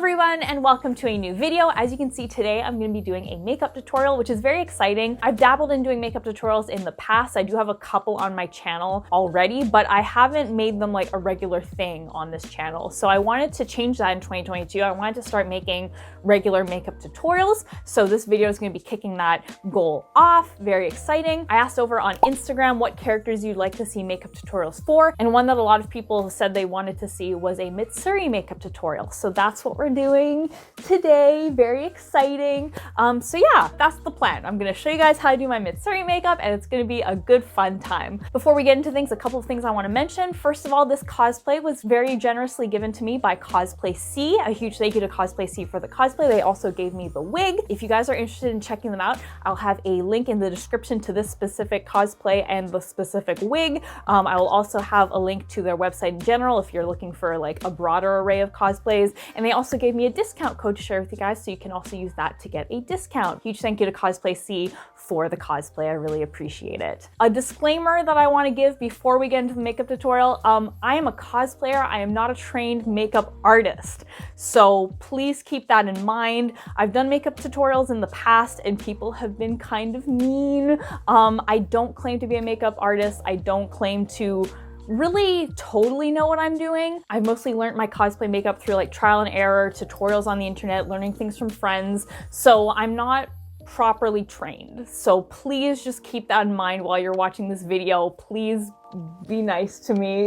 everyone, and welcome to a new video. As you can see today, I'm going to be doing a makeup tutorial, which is very exciting. I've dabbled in doing makeup tutorials in the past. I do have a couple on my channel already, but I haven't made them like a regular thing on this channel. So I wanted to change that in 2022. I wanted to start making regular makeup tutorials. So this video is going to be kicking that goal off. Very exciting. I asked over on Instagram what characters you'd like to see makeup tutorials for, and one that a lot of people said they wanted to see was a Mitsuri makeup tutorial. So that's what we're doing today. Very exciting. So yeah, that's the plan. I'm gonna show you guys how to do my Mitsuri makeup, and it's gonna be a good fun time. Before we get into things, a couple of things I want to mention. First of all, this cosplay was very generously given to me by Cosplay C. A huge thank you to Cosplay C for the cosplay. They also gave me the wig. If you guys are interested in checking them out, I'll have a link in the description to this specific cosplay and the specific wig. I will also have a link to their website in general if you're looking for like a broader array of cosplays. And they also gave me a discount code to share with you guys, so you can also use that to get a discount. Huge thank you to Cosplay C for the cosplay. I really appreciate it. A disclaimer that I want to give before we get into the makeup tutorial. I am a cosplayer. I am not a trained makeup artist. So please keep that in mind. I've done makeup tutorials in the past and people have been kind of mean. I don't claim to be a makeup artist. I don't claim to really totally know what I'm doing. I've mostly learned my cosplay makeup through like trial and error, tutorials on the internet, learning things from friends. So I'm not properly trained. So please just keep that in mind while you're watching this video. Please be nice to me.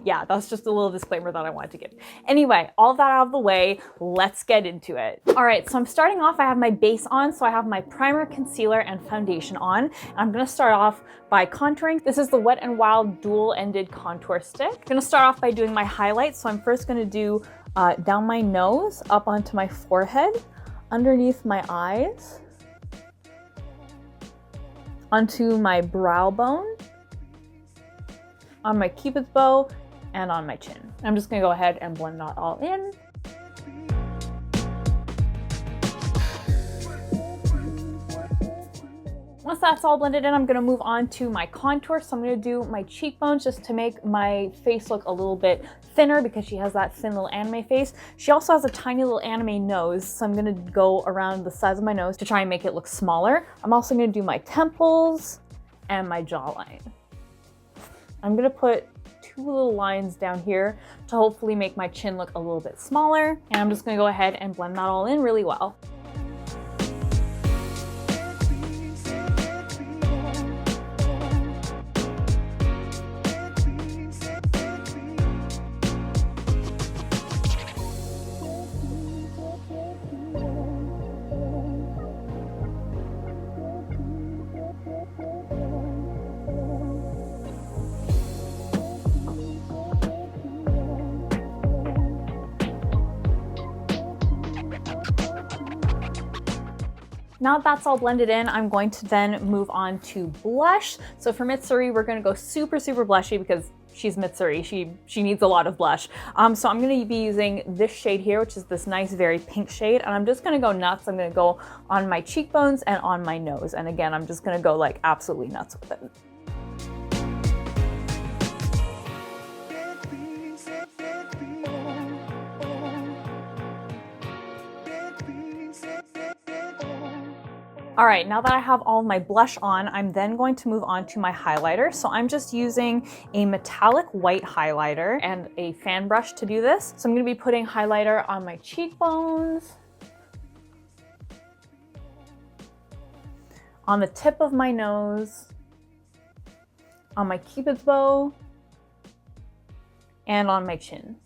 Yeah, that's just a little disclaimer that I wanted to give. Anyway, all that out of the way, let's get into it. All right, so I'm starting off, I have my base on, so I have my primer, concealer, and foundation on. And I'm gonna start off by contouring. This is the Wet n Wild dual-ended contour stick. I'm gonna start off by doing my highlights. So I'm first gonna do down my nose, up onto my forehead, underneath my eyes, onto my brow bone, on my cupid's bow, and on my chin. I'm just gonna go ahead and blend that all in. Once that's all blended in, I'm gonna move on to my contour. So I'm gonna do my cheekbones just to make my face look a little bit thinner because she has that thin little anime face. She also has a tiny little anime nose, so I'm gonna go around the sides of my nose to try and make it look smaller. I'm also gonna do my temples and my jawline. I'm gonna put two little lines down here to hopefully make my chin look a little bit smaller. And I'm just gonna go ahead and blend that all in really well. Now that that's all blended in, I'm going to then move on to blush. So for Mitsuri, we're gonna go super, super blushy because she's Mitsuri. She needs a lot of blush. So I'm gonna be using this shade here, which is this nice, very pink shade. And I'm just gonna go nuts. I'm gonna go on my cheekbones and on my nose. And again, I'm just gonna go like absolutely nuts with it. All right, now that I have all of my blush on, I'm then going to move on to my highlighter. So I'm just using a metallic white highlighter and a fan brush to do this. So I'm gonna be putting highlighter on my cheekbones, on the tip of my nose, on my cupid's bow, and on my chin.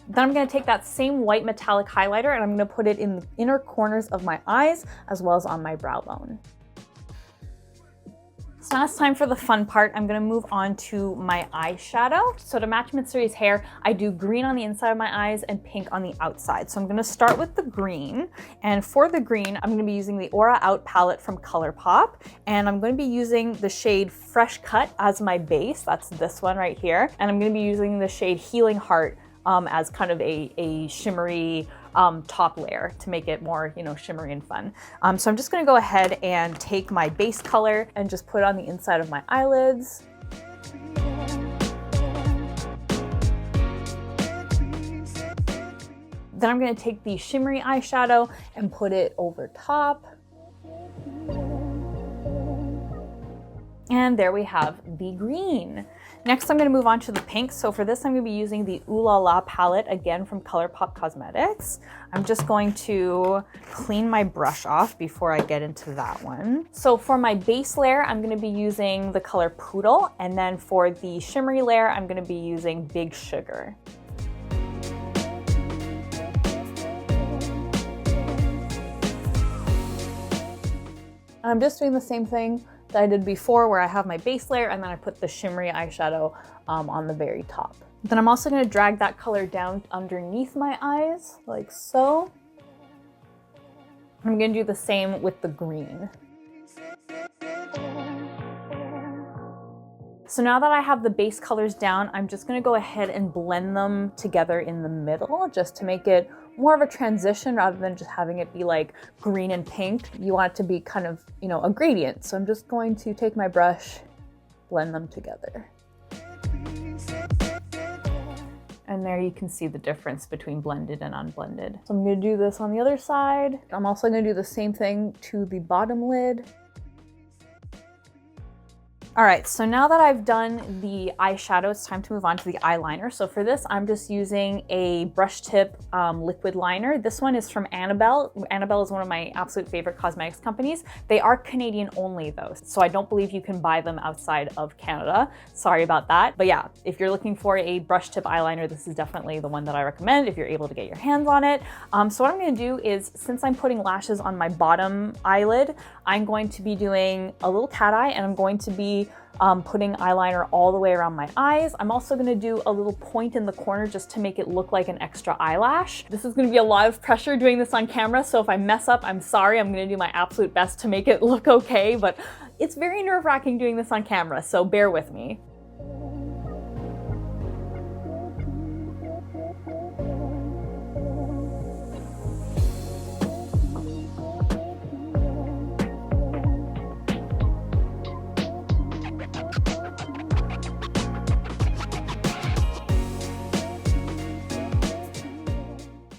Then I'm gonna take that same white metallic highlighter and I'm gonna put it in the inner corners of my eyes as well as on my brow bone. So now it's time for the fun part. I'm gonna move on to my eyeshadow. So to match Mitsuri's hair, I do green on the inside of my eyes and pink on the outside. So I'm gonna start with the green. And for the green, I'm gonna be using the Aura Out palette from ColourPop. And I'm gonna be using the shade Fresh Cut as my base. That's this one right here. And I'm gonna be using the shade Healing Heart as kind of a shimmery top layer to make it more, you know, shimmery and fun. So I'm just gonna go ahead and take my base color and just put it on the inside of my eyelids. Then I'm gonna take the shimmery eyeshadow and put it over top. And there we have the green. Next, I'm gonna move on to the pink. So for this, I'm gonna be using the Ooh La La palette, again from ColourPop Cosmetics. I'm just going to clean my brush off before I get into that one. So for my base layer, I'm gonna be using the color Poodle, and then for the shimmery layer, I'm gonna be using Big Sugar. I'm just doing the same thing that I did before, where I have my base layer and then I put the shimmery eyeshadow on the very top. Then I'm also going to drag that color down underneath my eyes, like so. I'm going to do the same with the green. So now that I have the base colors down, I'm just going to go ahead and blend them together in the middle, just to make it more of a transition rather than just having it be like green and pink. You want it to be kind of, you know, a gradient. So I'm just going to take my brush, blend them together. And there you can see the difference between blended and unblended. So I'm going to do this on the other side. I'm also going to do the same thing to the bottom lid. All right, so now that I've done the eyeshadow, it's time to move on to the eyeliner. So for this, I'm just using a brush tip liquid liner. This one is from Annabelle. Annabelle is one of my absolute favorite cosmetics companies. They are Canadian only though, so I don't believe you can buy them outside of Canada. Sorry about that. But yeah, if you're looking for a brush tip eyeliner, this is definitely the one that I recommend if you're able to get your hands on it. So what I'm gonna do is, since I'm putting lashes on my bottom eyelid, I'm going to be doing a little cat eye, and I'm going to be putting eyeliner all the way around my eyes. I'm also going to do a little point in the corner just to make it look like an extra eyelash. This is going to be a lot of pressure doing this on camera, so if I mess up, I'm sorry. I'm going to do my absolute best to make it look okay, but it's very nerve-wracking doing this on camera, so bear with me.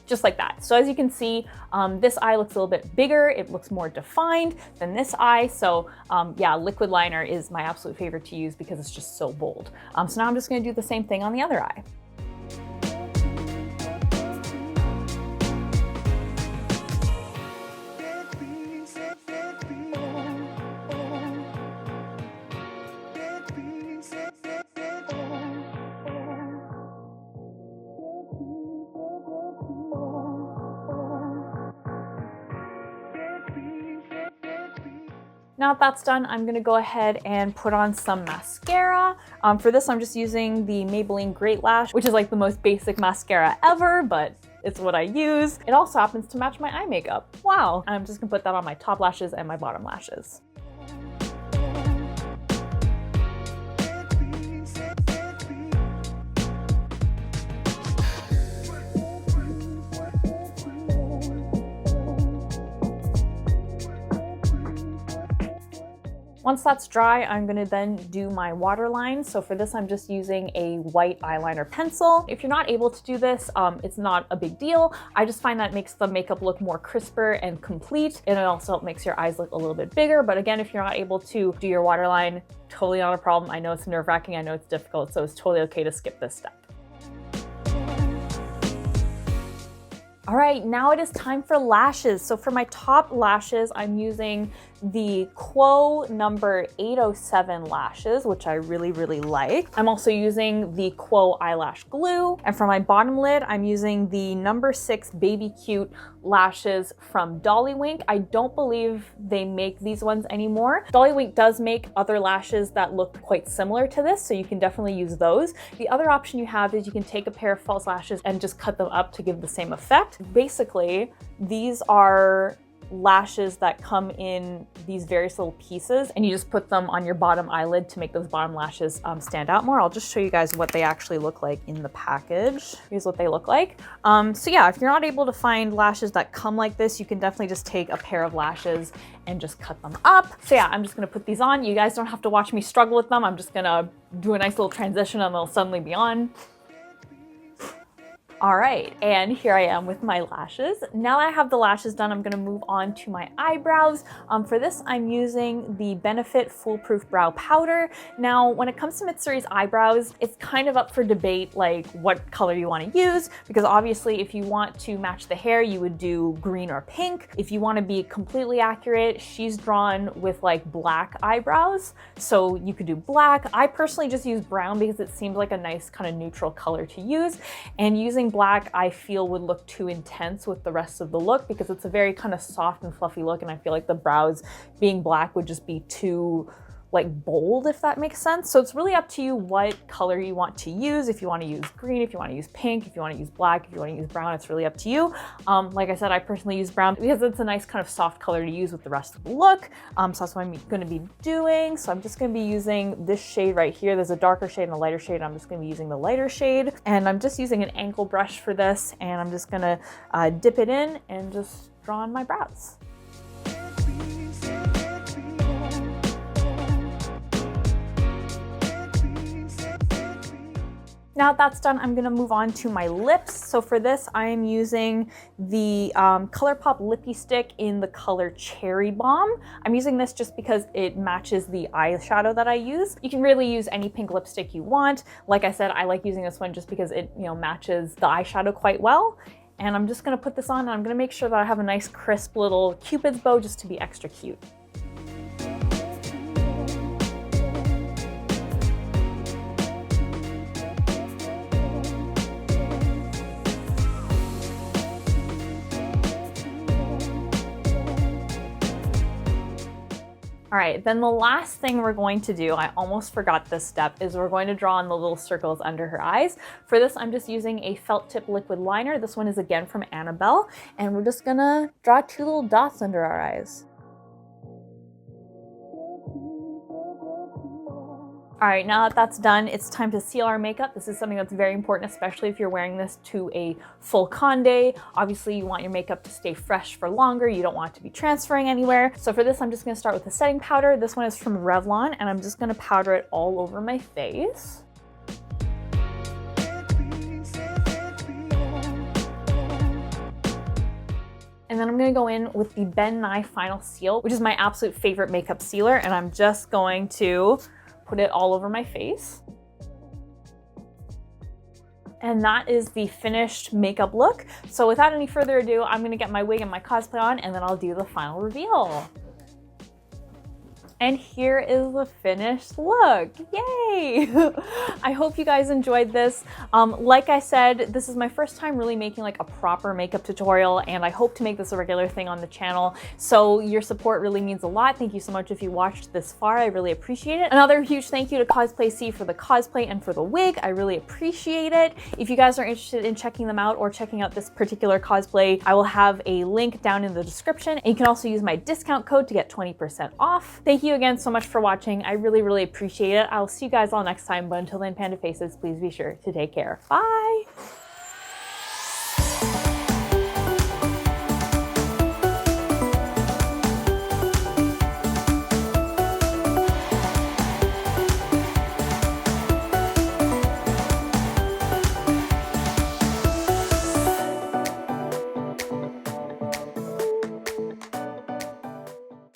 Just like that. So as you can see, this eye looks a little bit bigger. It looks more defined than this eye. So yeah, liquid liner is my absolute favorite to use because it's just so bold. So now I'm just gonna do the same thing on the other eye. Now that that's done, I'm gonna go ahead and put on some mascara. For this, I'm just using the Maybelline Great Lash, which is like the most basic mascara ever, but it's what I use. It also happens to match my eye makeup. Wow. I'm just gonna put that on my top lashes and my bottom lashes. Once that's dry, I'm gonna then do my waterline. So for this, I'm just using a white eyeliner pencil. If you're not able to do this, it's not a big deal. I just find that makes the makeup look more crisper and complete, and it also makes your eyes look a little bit bigger. But again, if you're not able to do your waterline, totally not a problem. I know it's nerve-wracking, I know it's difficult, so it's totally okay to skip this step. All right, now it is time for lashes. So for my top lashes, I'm using the Quo number 807 lashes, which I really, really like. I'm also using the Quo eyelash glue. And for my bottom lid, I'm using the number 6 Baby Cute lashes from Dollywink. I don't believe they make these ones anymore. Dollywink does make other lashes that look quite similar to this, so you can definitely use those. The other option you have is you can take a pair of false lashes and just cut them up to give the same effect. Basically, these are lashes that come in these various little pieces, and you just put them on your bottom eyelid to make those bottom lashes stand out more. I'll just show you guys what they actually look like in the package. Here's what they look like. So yeah, if you're not able to find lashes that come like this, you can definitely just take a pair of lashes and just cut them up. So yeah, I'm just gonna put these on. You guys don't have to watch me struggle with them. I'm just gonna do a nice little transition and they'll suddenly be on. All right, and here I am with my lashes. Now that I have the lashes done, I'm gonna move on to my eyebrows. For this, I'm using the Benefit Foolproof Brow Powder. Now, when it comes to Mitsuri's eyebrows, it's kind of up for debate, like what color you wanna use, because obviously if you want to match the hair, you would do green or pink. If you wanna be completely accurate, she's drawn with like black eyebrows, so you could do black. I personally just use brown because it seems like a nice kind of neutral color to use, and using black I feel would look too intense with the rest of the look because it's a very kind of soft and fluffy look, and I feel like the brows being black would just be too like bold, if that makes sense. So it's really up to you what color you want to use. If you want to use green, if you want to use pink, if you want to use black, if you want to use brown, it's really up to you. Like I said, I personally use brown because it's a nice kind of soft color to use with the rest of the look. So that's what I'm going to be doing. So I'm just going to be using this shade right here. There's a darker shade and a lighter shade. And I'm just going to be using the lighter shade, and I'm just using an angle brush for this, and I'm just going to dip it in and just draw on my brows. Now that that's done, I'm gonna move on to my lips. So for this, I am using the ColourPop Lippy Stick in the color Cherry Bomb. I'm using this just because it matches the eyeshadow that I use. You can really use any pink lipstick you want. Like I said, I like using this one just because it, matches the eyeshadow quite well. And I'm just gonna put this on, and I'm gonna make sure that I have a nice crisp little Cupid's bow just to be extra cute. All right, then the last thing we're going to do, I almost forgot this step, is we're going to draw on the little circles under her eyes. For this, I'm just using a felt tip liquid liner. This one is again from Annabelle, and we're just gonna draw 2 little dots under our eyes. All right, now that that's done, it's time to seal our makeup. This is something that's very important, especially if you're wearing this to a full con day. Obviously, you want your makeup to stay fresh for longer. You don't want it to be transferring anywhere. So for this, I'm just gonna start with a setting powder. This one is from Revlon, and I'm just gonna powder it all over my face. And then I'm gonna go in with the Ben Nye Final Seal, which is my absolute favorite makeup sealer, and I'm just going to put it all over my face. And that is the finished makeup look. So without any further ado, I'm gonna get my wig and my cosplay on, and then I'll do the final reveal. And here is the finished look. Yay! I hope you guys enjoyed this. Like I said, this is my first time really making like a proper makeup tutorial, and I hope to make this a regular thing on the channel. So your support really means a lot. Thank you so much if you watched this far. I really appreciate it. Another huge thank you to Cosplay C for the cosplay and for the wig. I really appreciate it. If you guys are interested in checking them out or checking out this particular cosplay, I will have a link down in the description. And you can also use my discount code to get 20% off. Thank you again so much for watching. I really appreciate it. I'll see you guys all next time, but until then, Panda Faces, please be sure to take care. Bye!